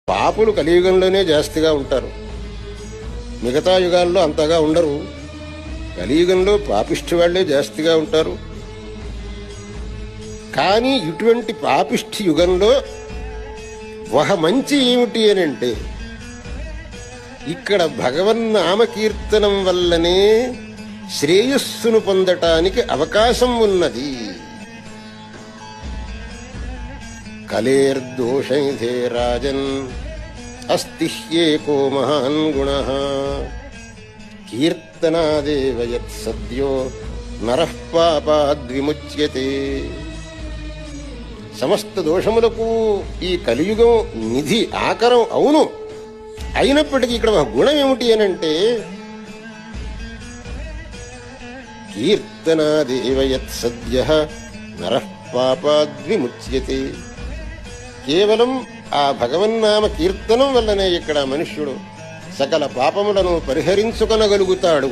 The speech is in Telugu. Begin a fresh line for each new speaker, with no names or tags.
పాపులు కలియుగంలోనే జాస్తిగా ఉంటారు. మిగతా యుగాల్లో అంతగా ఉండరు. కలియుగంలో పాపిష్టి వాళ్లే జాస్తిగా ఉంటారు. కానీ ఇటువంటి పాపిష్టి యుగంలో ఒక మంచి ఏమిటి అని అంటే, ఇక్కడ భగవన్నామకీర్తనం వల్లనే శ్రేయస్సును పొందటానికి అవకాశం ఉన్నది. కలేర్దోషైధే రాజన్ అస్తిహ్యేకో మహాన్ గుణః కీర్తనాదేవ యత్సద్యో నరః పాపాద్విముచ్యతే. సమస్త దోషములకు ఈ కలియుగం నిధి ఆకరం అవును. అయినప్పటికీ ఇక్కడ ఒక గుణం ఏమిటి అనంటే, కీర్తనాదేవ యత్సద్యః నరః పాపాద్విముచ్యతే. కేవలం ఆ భగవన్నామ కీర్తనం వల్లనే ఇక్కడ మనుష్యుడు సకల పాపములను పరిహరించుకొనగలుగుతాడు.